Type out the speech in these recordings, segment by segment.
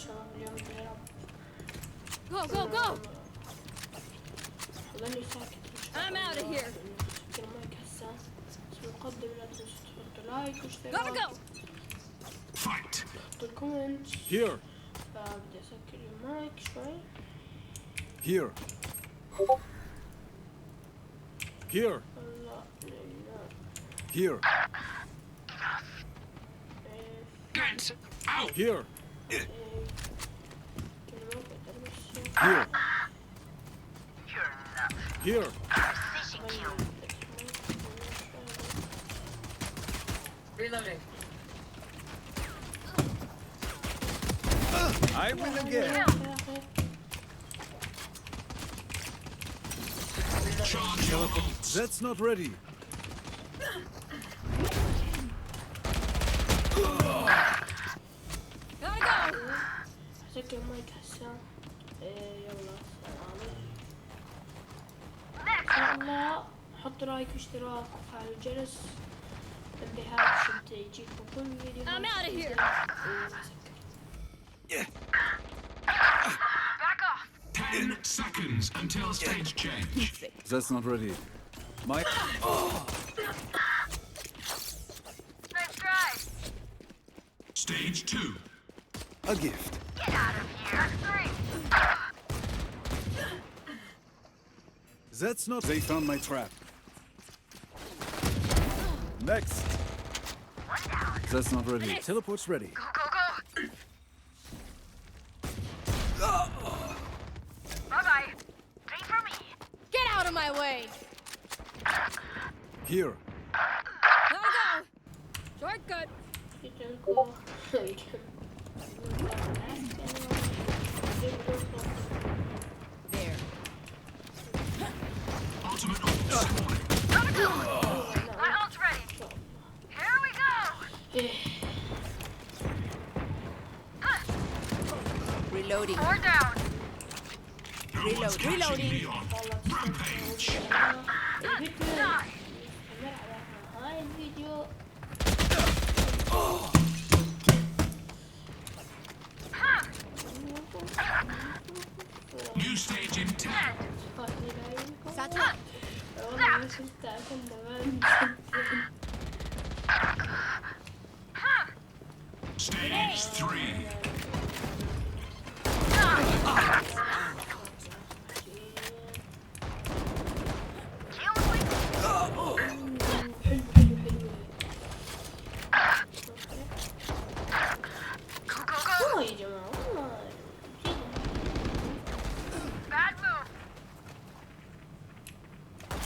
شباب اليوم بنلعب. Go, go, go! خلاني ساكت. I'm out of here. سكر المايك هسه. بس مقدم لا تنسوا تحطوا لايك واشتراك. Gotta go! حطوا الكومنت. Here. بدي اسكر المايك شوي. Here. Here. لا لا. Here. Get out! Here. كلمات بترمسها. Here. You're not Here. precision kill. Reloading. I win again. Charge your ults. That's not ready. Gotta go! سكر المايك هسه. يلا السلام Next. عليكم. الله حطوا لايك واشتراك وفعلوا الجرس. تنبيهات عشان تجيكم كل فيديو. I'm out of here. Back off. 10 seconds until stage change. That's not ready. My. Nice try. Stage 2. A gift. Get out of here. Three. That's not. They found my trap. Next. One down. That's not ready. Teleport's ready. Go, go, go. Bye-bye. Three for me. Get out of my way! Here. Gotta go! Shortcut! There. Ultimate ult spawning. Gotta go. My ult's ready. Here we go. Reloading. Four down. No one's catching reloading. me on Rampage. هاي الفيديو New stage in 10. Satchel. والله ما شفتها كنا Stage 3. Go, go, go. والله يا جماعة والله Bad move.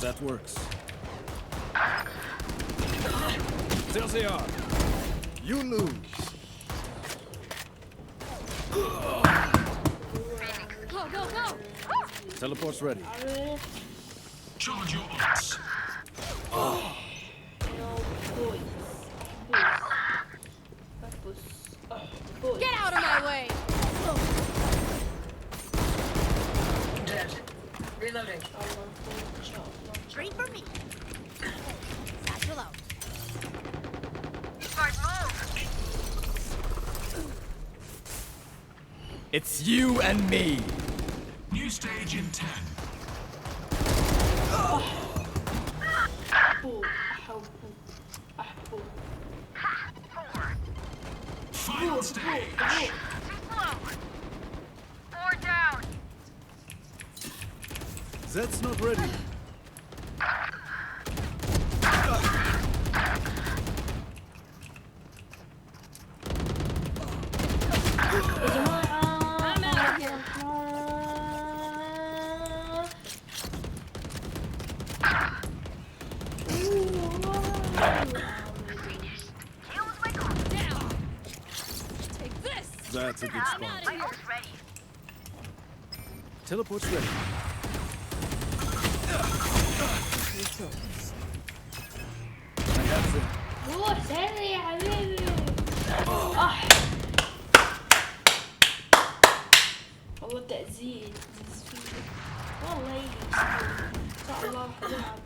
That works. There they are. You lose. Go, go, go! Teleport's ready. عارف Charge your ults. بوي Get out of my way! Dead. Reloading. Straight for me. Satchel out. Smart move. It's you and me. New stage in 10. Final stage. Too slow. Four down. That's not ready. I'm out of here. Kill with my goal. Down! Take this! That's a good I'm spot. out of My here. ult's ready. Teleport's ready. I have them. روح سري يا حبيبي. والله تأذيت والله يجي ان شاء الله راح العب.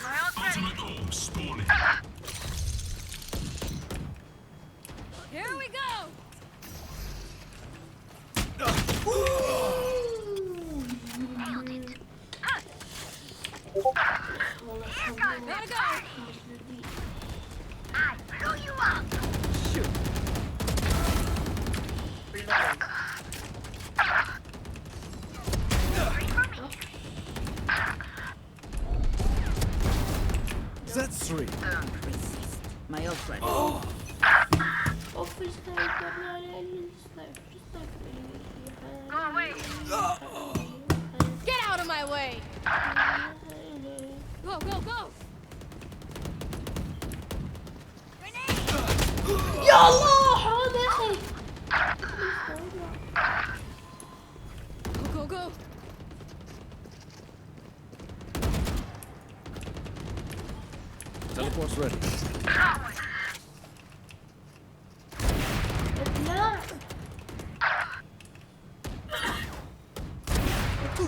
My ult's ready. Ultimate orb spawning. Gotta go. I blew you up. Shoot. Reloading. That's 3. My ult ready. اوف سنايبر لا لا سنايبر Go away. Get out of my way. Go, go, go. يا الله حرام يا اخي Go, go, go. Teleport's ready. لا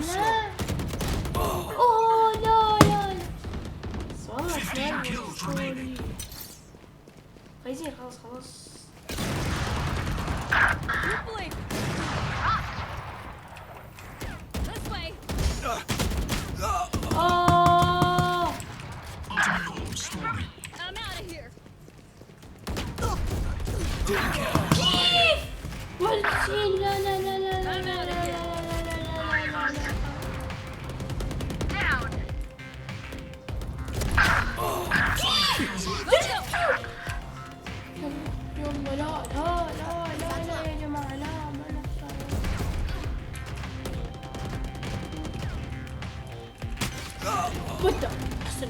لا اوه لا لا والله 15 سنايبر kills remaining. فايزين خلاص خلاص Quickly. This way. Ultimate orb spawning. I'm out of here. والتسعين لا لا لا لا لا لا لا لا لا لا Down. يلا لا لا لا لا لا يا جماعة لا ما نفع وات احسن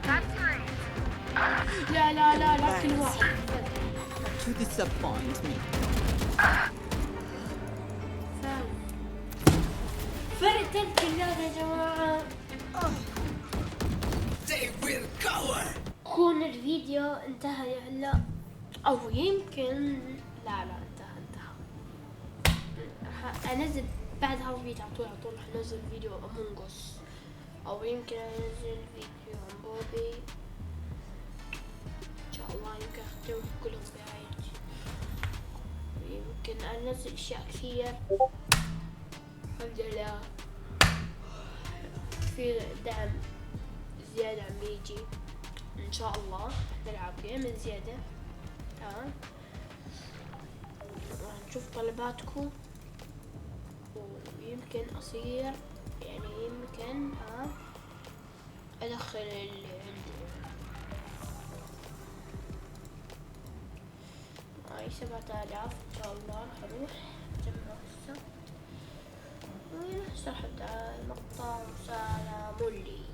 That's 3. لا لا لا لا كل واحد To disappoint me. فرق تلك اللعبة يا جماعة كون الفيديو انتهى هلا او يمكن لا انتهى انزل بعد هذا الفيديو على طول حنزل فيديو امونج اس او يمكن انزل فيديو عن بوبي ان شاء الله يمكن اختم كلهم بهاي يمكن انزل اشياء كثير الحمد لله في دعم زيادة عم يجي ان شاء الله نلعب جيم زيادة تمام راح نشوف طلباتكم ويمكن اصير يعني يمكن ادخل اللي عندي هاي 7000 ان شاء الله راح اروح اجمع هسه ونحصل حتى المقطع وسلام لي